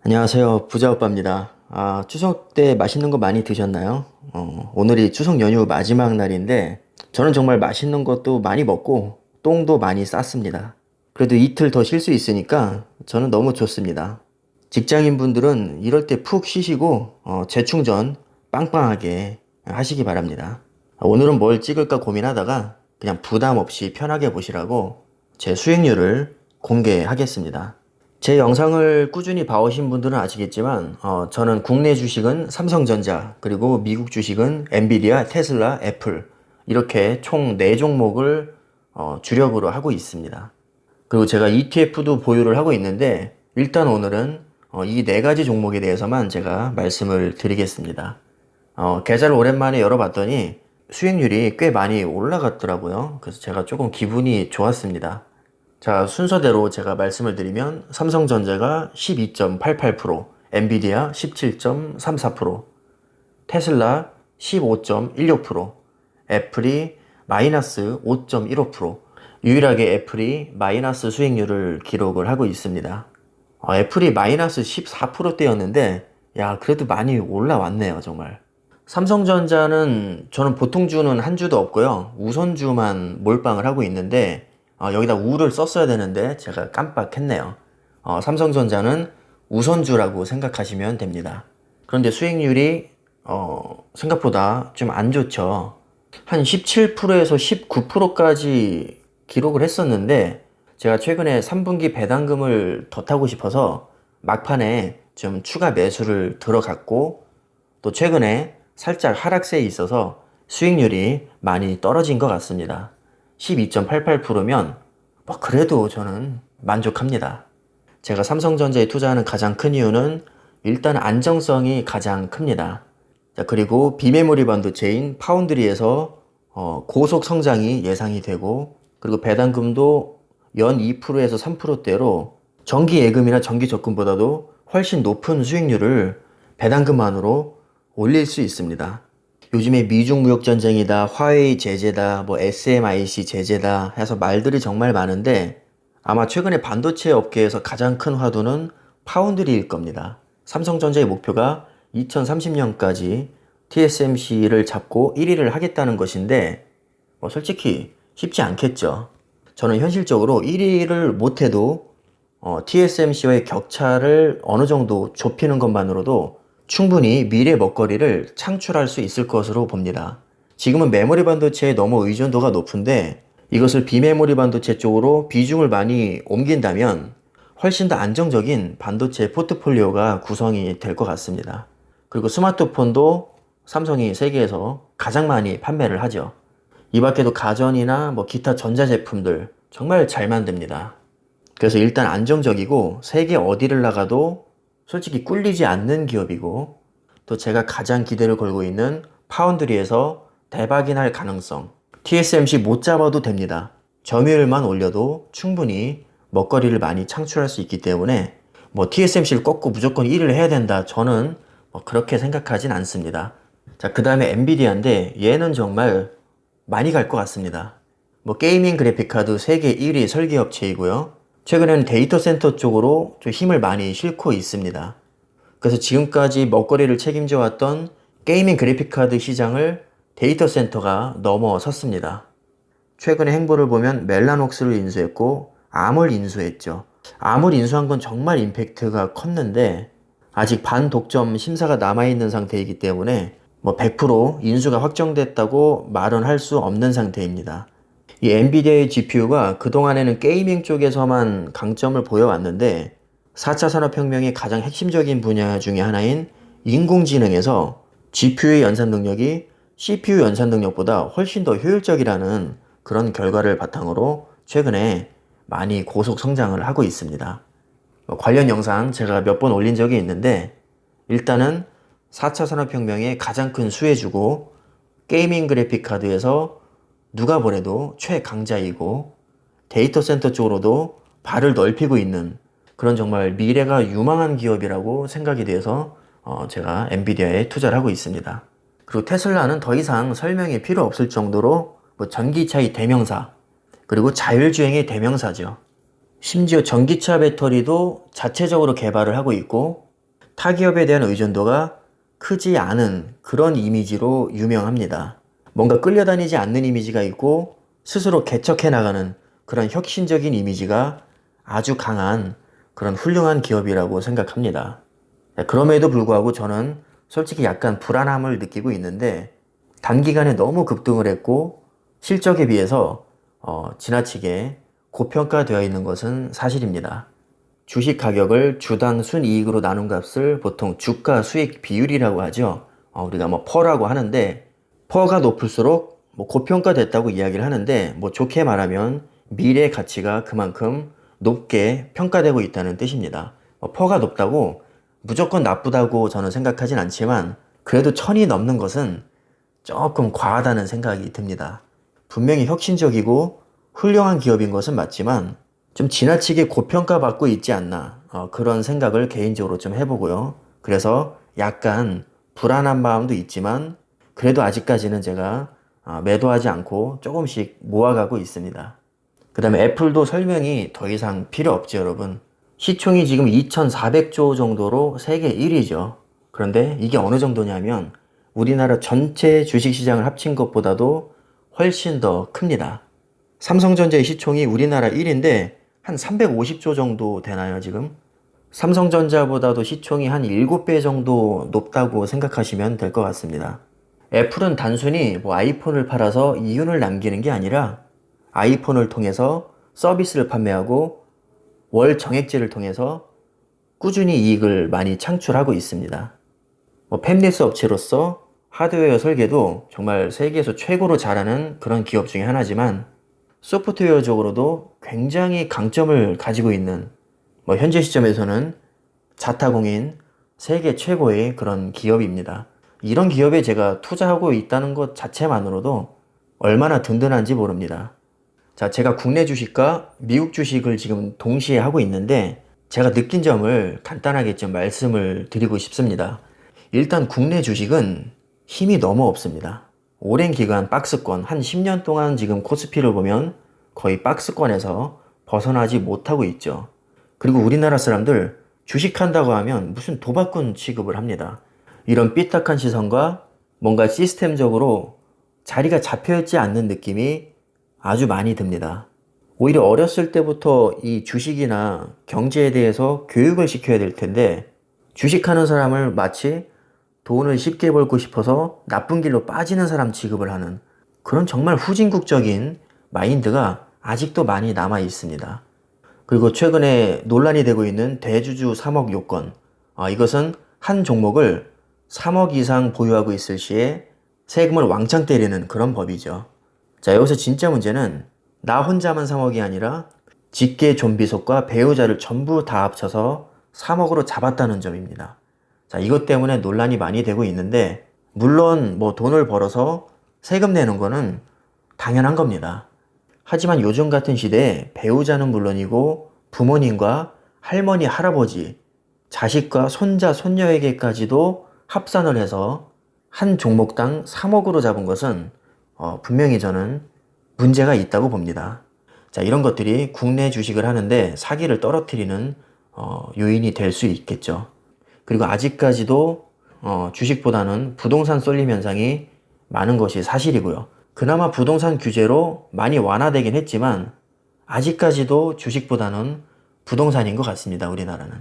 안녕하세요. 부자오빠입니다. 추석 때 맛있는 거 많이 드셨나요? 오늘이 추석 연휴 마지막 날인데, 저는 정말 맛있는 것도 많이 먹고, 똥도 많이 쌌습니다. 그래도 이틀 더 쉴 수 있으니까 저는 너무 좋습니다. 직장인분들은 이럴 때 푹 쉬시고, 재충전 빵빵하게 하시기 바랍니다. 오늘은 뭘 찍을까 고민하다가 그냥 부담 없이 편하게 보시라고 제 수익률을 공개하겠습니다. 제 영상을 꾸준히 봐오신 분들은 아시겠지만 저는 국내 주식은 삼성전자 그리고 미국 주식은 엔비디아, 테슬라, 애플 이렇게 총 4종목을 주력으로 하고 있습니다. 그리고 제가 ETF도 보유를 하고 있는데 일단 오늘은 이 4가지 종목에 대해서만 제가 말씀을 드리겠습니다. 계좌를 오랜만에 열어봤더니 수익률이 꽤 많이 올라갔더라고요. 그래서 제가 조금 기분이 좋았습니다. 자, 순서대로 제가 말씀을 드리면 삼성전자가 12.88%, 엔비디아 17.34%, 테슬라 15.16%, 애플이 마이너스 5.15%, 유일하게 애플이 마이너스 수익률을 기록을 하고 있습니다. 애플이 마이너스 14%대였는데, 야, 그래도 많이 올라왔네요, 정말. 삼성전자는 저는 보통주는 한 주도 없고요. 우선주만 몰빵을 하고 있는데, 여기다 우를 썼어야 되는데 제가 깜빡했네요. 삼성전자는 우선주라고 생각하시면 됩니다. 그런데 수익률이 생각보다 좀 안 좋죠. 한 17%에서 19%까지 기록을 했었는데 제가 최근에 3분기 배당금을 더 타고 싶어서 막판에 좀 추가 매수를 들어갔고 또 최근에 살짝 하락세에 있어서 수익률이 많이 떨어진 것 같습니다. 12.88%면 그래도 저는 만족합니다. 제가 삼성전자에 투자하는 가장 큰 이유는 일단 안정성이 가장 큽니다. 자, 그리고 비메모리 반도체인 파운드리에서 고속 성장이 예상이 되고 그리고 배당금도 연 2%에서 3%대로 정기 예금이나 정기 적금보다도 훨씬 높은 수익률을 배당금만으로 올릴 수 있습니다. 요즘에 미중 무역 전쟁이다, 화웨이 제재다, SMIC 제재다 해서 말들이 정말 많은데 아마 최근에 반도체 업계에서 가장 큰 화두는 파운드리일 겁니다. 삼성전자의 목표가 2030년까지 TSMC를 잡고 1위를 하겠다는 것인데 솔직히 쉽지 않겠죠. 저는 현실적으로 1위를 못해도 TSMC와의 격차를 어느 정도 좁히는 것만으로도 충분히 미래 먹거리를 창출할 수 있을 것으로 봅니다. 지금은 메모리 반도체에 너무 의존도가 높은데 이것을 비메모리 반도체 쪽으로 비중을 많이 옮긴다면 훨씬 더 안정적인 반도체 포트폴리오가 구성이 될 것 같습니다. 그리고 스마트폰도 삼성이 세계에서 가장 많이 판매를 하죠. 이 밖에도 가전이나 기타 전자제품들 정말 잘 만듭니다. 그래서 일단 안정적이고 세계 어디를 나가도 솔직히 꿀리지 않는 기업이고 또 제가 가장 기대를 걸고 있는 파운드리에서 대박이 날 가능성. TSMC 못 잡아도 됩니다. 점유율만 올려도 충분히 먹거리를 많이 창출할 수 있기 때문에 TSMC를 꺾고 무조건 1위를 해야 된다. 저는 그렇게 생각하진 않습니다. 자, 그 다음에 엔비디아인데 얘는 정말 많이 갈 것 같습니다. 게이밍 그래픽카드 세계 1위 설계업체이고요. 최근에는 데이터 센터 쪽으로 좀 힘을 많이 싣고 있습니다. 그래서 지금까지 먹거리를 책임져 왔던 게이밍 그래픽카드 시장을 데이터 센터가 넘어섰습니다. 최근에 행보를 보면 멜라녹스를 인수했고 암을 인수했죠. 암을 인수한 건 정말 임팩트가 컸는데 아직 반독점 심사가 남아있는 상태이기 때문에 100% 인수가 확정됐다고 말은 할 수 없는 상태입니다. 이 엔비디아의 GPU가 그동안에는 게이밍 쪽에서만 강점을 보여왔는데 4차 산업혁명의 가장 핵심적인 분야 중에 하나인 인공지능에서 GPU의 연산 능력이 CPU 연산 능력보다 훨씬 더 효율적이라는 그런 결과를 바탕으로 최근에 많이 고속 성장을 하고 있습니다. 관련 영상 제가 몇 번 올린 적이 있는데 일단은 4차 산업혁명의 가장 큰 수혜주고 게이밍 그래픽 카드에서 누가 보내도 최강자이고 데이터 센터 쪽으로도 발을 넓히고 있는 그런 정말 미래가 유망한 기업이라고 생각이 돼서 제가 엔비디아에 투자를 하고 있습니다. 그리고 테슬라는 더 이상 설명이 필요 없을 정도로 전기차의 대명사 그리고 자율주행의 대명사죠. 심지어 전기차 배터리도 자체적으로 개발을 하고 있고 타 기업에 대한 의존도가 크지 않은 그런 이미지로 유명합니다. 뭔가 끌려다니지 않는 이미지가 있고 스스로 개척해 나가는 그런 혁신적인 이미지가 아주 강한 그런 훌륭한 기업이라고 생각합니다. 그럼에도 불구하고 저는 솔직히 약간 불안함을 느끼고 있는데 단기간에 너무 급등을 했고 실적에 비해서 지나치게 고평가되어 있는 것은 사실입니다. 주식 가격을 주당 순이익으로 나눈 값을 보통 주가 수익 비율이라고 하죠. 우리가 뭐 퍼라고 하는데 퍼가 높을수록 뭐 고평가됐다고 이야기를 하는데 뭐 좋게 말하면 미래 가치가 그만큼 높게 평가되고 있다는 뜻입니다. 퍼가 높다고 무조건 나쁘다고 저는 생각하진 않지만 그래도 1000이 넘는 것은 조금 과하다는 생각이 듭니다. 분명히 혁신적이고 훌륭한 기업인 것은 맞지만 좀 지나치게 고평가받고 있지 않나 그런 생각을 개인적으로 좀 해보고요. 그래서 약간 불안한 마음도 있지만 그래도 아직까지는 제가 매도하지 않고 조금씩 모아가고 있습니다. 그 다음에 애플도 설명이 더 이상 필요 없죠, 여러분. 시총이 지금 2,400조 정도로 세계 1위죠. 그런데 이게 어느 정도냐면 우리나라 전체 주식시장을 합친 것보다도 훨씬 더 큽니다. 삼성전자의 시총이 우리나라 1위인데 한 350조 정도 되나요, 지금? 삼성전자보다도 시총이 한 7배 정도 높다고 생각하시면 될 것 같습니다. 애플은 단순히 뭐 아이폰을 팔아서 이윤을 남기는 게 아니라 아이폰을 통해서 서비스를 판매하고 월 정액제를 통해서 꾸준히 이익을 많이 창출하고 있습니다. 팹리스 업체로서 하드웨어 설계도 정말 세계에서 최고로 잘하는 그런 기업 중에 하나지만 소프트웨어적으로도 굉장히 강점을 가지고 있는 현재 시점에서는 자타공인 세계 최고의 그런 기업입니다. 이런 기업에 제가 투자하고 있다는 것 자체만으로도 얼마나 든든한지 모릅니다. 자, 제가 국내 주식과 미국 주식을 지금 동시에 하고 있는데 제가 느낀 점을 간단하게 좀 말씀을 드리고 싶습니다. 일단 국내 주식은 힘이 너무 없습니다. 오랜 기간 박스권, 한 10년 동안 지금 코스피를 보면 거의 박스권에서 벗어나지 못하고 있죠. 그리고 우리나라 사람들 주식한다고 하면 무슨 도박꾼 취급을 합니다. 이런 삐딱한 시선과 뭔가 시스템적으로 자리가 잡혀있지 않는 느낌이 아주 많이 듭니다. 오히려 어렸을 때부터 이 주식이나 경제에 대해서 교육을 시켜야 될 텐데 주식하는 사람을 마치 돈을 쉽게 벌고 싶어서 나쁜 길로 빠지는 사람 취급을 하는 그런 정말 후진국적인 마인드가 아직도 많이 남아 있습니다. 그리고 최근에 논란이 되고 있는 대주주 3억 요건. 이것은 한 종목을 3억 이상 보유하고 있을 시에 세금을 왕창 때리는 그런 법이죠. 자, 여기서 진짜 문제는 나 혼자만 3억이 아니라 직계 좀비속과 배우자를 전부 다 합쳐서 3억으로 잡았다는 점입니다. 자, 이것 때문에 논란이 많이 되고 있는데 물론 돈을 벌어서 세금 내는 거는 당연한 겁니다. 하지만 요즘 같은 시대에 배우자는 물론이고 부모님과 할머니, 할아버지, 자식과 손자, 손녀에게까지도 합산을 해서 한 종목당 3억으로 잡은 것은 분명히 저는 문제가 있다고 봅니다. 자, 이런 것들이 국내 주식을 하는데 사기를 떨어뜨리는 요인이 될 수 있겠죠. 그리고 아직까지도 주식보다는 부동산 쏠림 현상이 많은 것이 사실이고요. 그나마 부동산 규제로 많이 완화되긴 했지만 아직까지도 주식보다는 부동산인 것 같습니다, 우리나라는.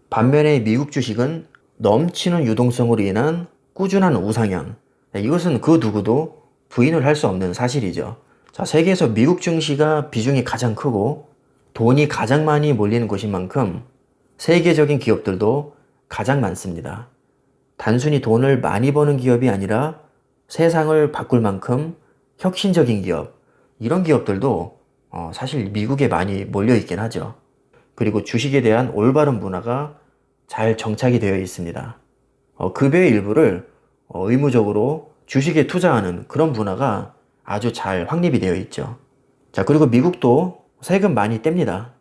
반면에 미국 주식은 넘치는 유동성으로 인한 꾸준한 우상향. 이것은 그 누구도 부인을 할 수 없는 사실이죠. 자, 세계에서 미국 증시가 비중이 가장 크고 돈이 가장 많이 몰리는 곳인 만큼 세계적인 기업들도 가장 많습니다. 단순히 돈을 많이 버는 기업이 아니라 세상을 바꿀 만큼 혁신적인 기업, 이런 기업들도 사실 미국에 많이 몰려 있긴 하죠. 그리고 주식에 대한 올바른 문화가 잘 정착이 되어 있습니다. 급여의 일부를 의무적으로 주식에 투자하는 그런 문화가 아주 잘 확립이 되어 있죠. 자, 그리고 미국도 세금 많이 뗍니다.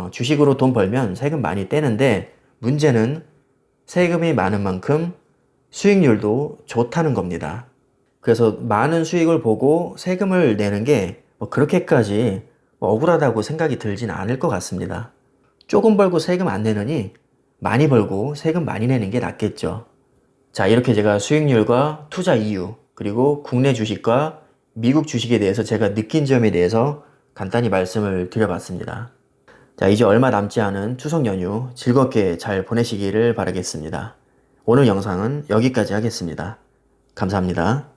주식으로 돈 벌면 세금 많이 떼는데 문제는 세금이 많은 만큼 수익률도 좋다는 겁니다. 그래서 많은 수익을 보고 세금을 내는 게 그렇게까지 억울하다고 생각이 들진 않을 것 같습니다. 조금 벌고 세금 안 내느니 많이 벌고 세금 많이 내는 게 낫겠죠. 자, 이렇게 제가 수익률과 투자 이유, 그리고 국내 주식과 미국 주식에 대해서 제가 느낀 점에 대해서 간단히 말씀을 드려봤습니다. 자, 이제 얼마 남지 않은 추석 연휴 즐겁게 잘 보내시기를 바라겠습니다. 오늘 영상은 여기까지 하겠습니다. 감사합니다.